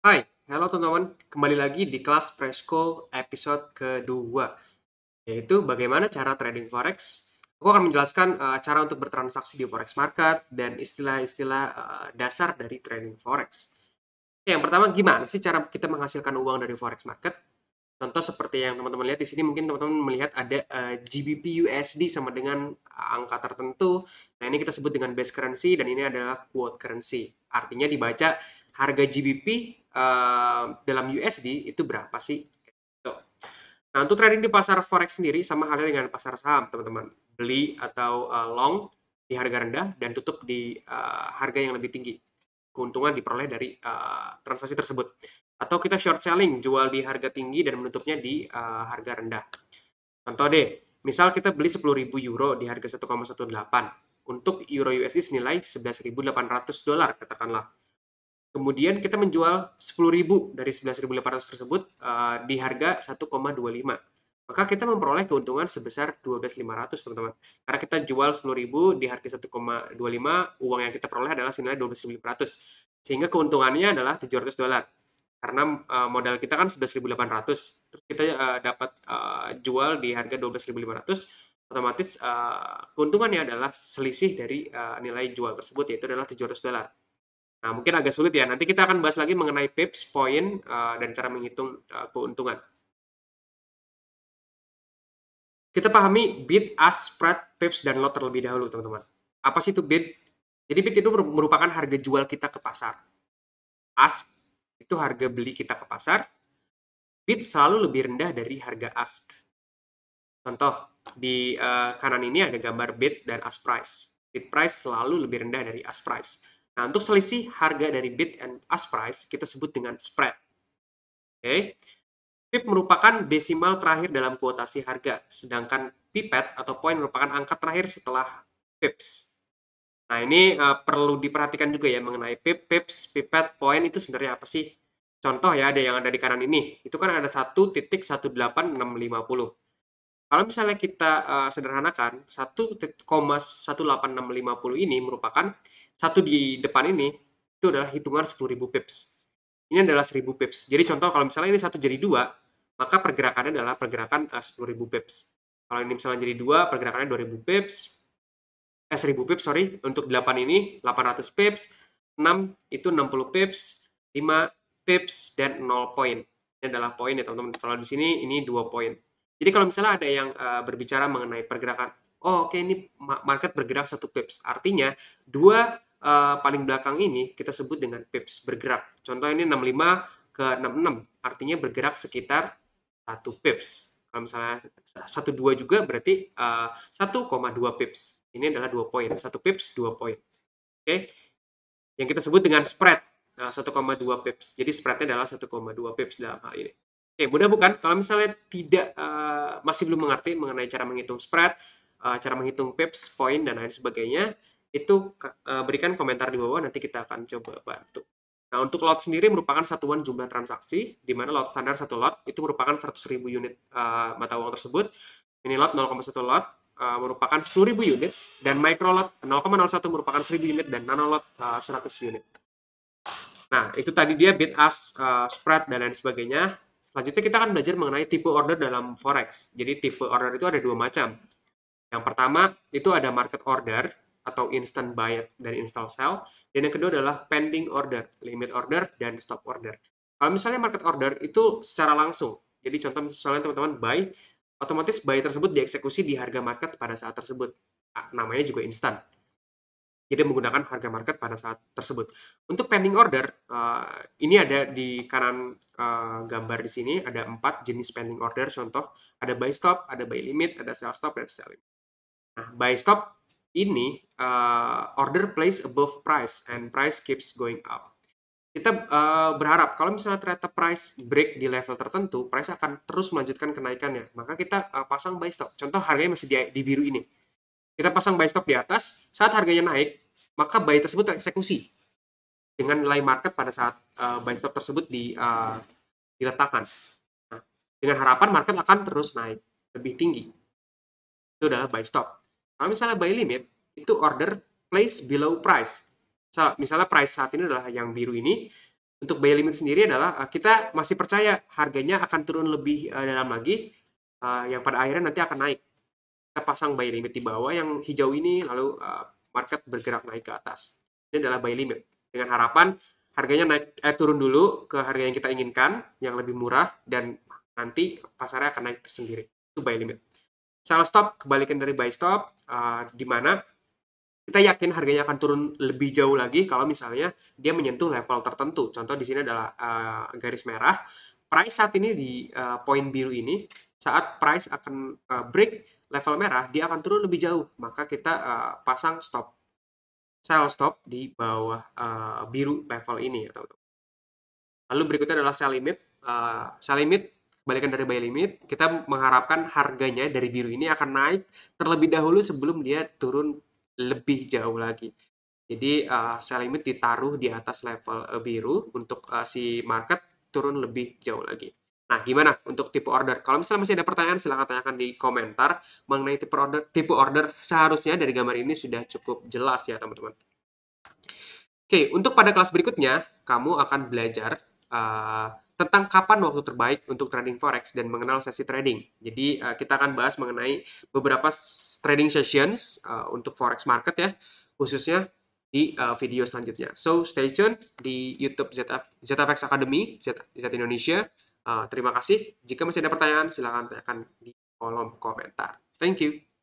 Hai, halo teman-teman. Kembali lagi di kelas Preschool episode kedua, yaitu bagaimana cara trading forex. Aku akan menjelaskan cara untuk bertransaksi di forex market dan istilah-istilah dasar dari trading forex. Yang pertama, gimana sih cara kita menghasilkan uang dari forex market? Contoh seperti yang teman-teman lihat di sini, mungkin teman-teman melihat ada GBP USD sama dengan angka tertentu. Nah, ini kita sebut dengan base currency dan ini adalah quote currency. Artinya dibaca harga GBP dalam USD itu berapa sih? Gitu. Nah, untuk trading di pasar forex sendiri sama halnya dengan pasar saham, teman-teman. Beli atau long di harga rendah dan tutup di harga yang lebih tinggi. Keuntungan diperoleh dari transaksi tersebut. Atau kita short selling, jual di harga tinggi dan menutupnya di harga rendah. Contoh deh, misal kita beli 10.000 euro di harga 1,18 untuk euro USD senilai 11.800 dolar katakanlah. Kemudian kita menjual 10.000 dari 11.800 tersebut di harga 1,25. Maka kita memperoleh keuntungan sebesar 12.500 teman-teman. Karena kita jual 10.000 di harga 1,25, uang yang kita peroleh adalah senilai 12.500. Sehingga keuntungannya adalah 700 dolar. Karena modal kita kan 11.800, terus kita dapat jual di harga 12.500, otomatis keuntungannya adalah selisih dari nilai jual tersebut, yaitu adalah 700 dolar. Nah, mungkin agak sulit ya. Nanti kita akan bahas lagi mengenai pips, poin, dan cara menghitung keuntungan. Kita pahami bid, ask, spread, pips, dan lot terlebih dahulu, teman-teman. Apa sih itu bid? Jadi bid itu merupakan harga jual kita ke pasar. Ask itu harga beli kita ke pasar. Bid selalu lebih rendah dari harga ask. Contoh, di kanan ini ada gambar bid dan ask price. Bid price selalu lebih rendah dari ask price. Nah, untuk selisih harga dari bid and ask price, kita sebut dengan spread. Oke. Pip merupakan desimal terakhir dalam kuotasi harga, sedangkan pipet atau poin merupakan angka terakhir setelah pips. Nah, ini perlu diperhatikan juga ya mengenai pip, pips, pipet, poin itu sebenarnya apa sih? Contoh ya, ada yang ada di kanan ini. Itu kan ada 1.18650. Kalau misalnya kita sederhanakan, 1,18650 ini merupakan satu di depan ini, itu adalah hitungan 10.000 pips. Ini adalah 1.000 pips. Jadi contoh kalau misalnya ini satu jadi dua, maka pergerakannya adalah pergerakan 10.000 pips. Kalau ini misalnya jadi dua, pergerakannya 2.000 pips, 1.000 pips, sorry. Untuk 8 ini 800 pips, 6 itu 60 pips, 5 pips, dan 0 poin. Ini adalah poin ya teman-teman. Kalau di sini ini 2 poin. Jadi kalau misalnya ada yang berbicara mengenai pergerakan, oh oke, ini market bergerak 1 pips. Artinya dua paling belakang ini kita sebut dengan pips bergerak. Contoh ini 65 ke 66, artinya bergerak sekitar 1 pips. Kalau misalnya 1,2 juga berarti 1,2 pips. Ini adalah 2 poin. 1 pips, 2 poin. Oke. Yang kita sebut dengan spread. 1,2 pips. Jadi spreadnya adalah 1,2 pips dalam hal ini. Oke, mudah bukan? Kalau misalnya tidak masih belum mengerti mengenai cara menghitung spread, cara menghitung pips, poin, dan lain sebagainya, itu berikan komentar di bawah, nanti kita akan coba bantu. Nah, untuk lot sendiri merupakan satuan jumlah transaksi, di mana lot standar satu lot itu merupakan 100.000 unit mata uang tersebut. Mini lot 0,1 lot merupakan 10.000 unit, dan micro lot 0,01 merupakan 1.000 unit, dan nano lot 100 unit. Nah, itu tadi dia bid ask, spread, dan lain sebagainya. Selanjutnya kita akan belajar mengenai tipe order dalam forex. Jadi tipe order itu ada dua macam. Yang pertama itu ada market order atau instant buy dan install sell. Dan yang kedua adalah pending order, limit order, dan stop order. Kalau misalnya market order itu secara langsung. Jadi contoh misalnya teman-teman buy, otomatis buy tersebut dieksekusi di harga market pada saat tersebut. Namanya juga instan. Jadi menggunakan harga market pada saat tersebut. Untuk pending order, ini ada di kanan gambar di sini, ada 4 jenis pending order. Contoh, ada buy stop, ada buy limit, ada sell stop, dan sell limit. Nah, buy stop ini order place above price and price keeps going up. Kita berharap kalau misalnya ternyata price break di level tertentu, price akan terus melanjutkan kenaikannya. Maka kita pasang buy stop. Contoh harganya masih di biru ini. Kita pasang buy stop di atas, saat harganya naik, maka buy tersebut tereksekusi dengan nilai market pada saat buy stop tersebut diletakkan. Nah, dengan harapan market akan terus naik lebih tinggi. Itu adalah buy stop. Kalau misalnya buy limit, itu order place below price. Misalnya price saat ini adalah yang biru ini, Untuk buy limit sendiri adalah kita masih percaya harganya akan turun lebih dalam lagi, yang pada akhirnya nanti akan naik. Kita pasang buy limit di bawah yang hijau ini, lalu market bergerak naik ke atas. Ini adalah buy limit. Dengan harapan harganya naik turun dulu ke harga yang kita inginkan, yang lebih murah, dan nanti pasarnya akan naik tersendiri. Itu buy limit. Sell stop, kebalikan dari buy stop, di mana kita yakin harganya akan turun lebih jauh lagi kalau misalnya dia menyentuh level tertentu. Contoh di sini adalah garis merah. Price saat ini di poin biru ini, saat price akan break level merah, dia akan turun lebih jauh. Maka kita pasang stop, sell stop di bawah biru level ini ya teman-teman. Lalu berikutnya adalah sell limit. Sell limit kebalikan dari buy limit, kita mengharapkan harganya dari biru ini akan naik terlebih dahulu sebelum dia turun lebih jauh lagi. Jadi sell limit ditaruh di atas level biru untuk si market turun lebih jauh lagi. Nah, gimana untuk tipe order? Kalau misalnya masih ada pertanyaan, silahkan tanyakan di komentar mengenai tipe order. Tipe order seharusnya dari gambar ini sudah cukup jelas ya, teman-teman. Oke, untuk pada kelas berikutnya, kamu akan belajar tentang kapan waktu terbaik untuk trading forex dan mengenal sesi trading. Jadi kita akan bahas mengenai beberapa trading sessions untuk forex market ya, khususnya di video selanjutnya. So stay tune di YouTube ZFX Academy, Z Indonesia. Terima kasih. Jika masih ada pertanyaan, silakan tanyakan di kolom komentar. Thank you.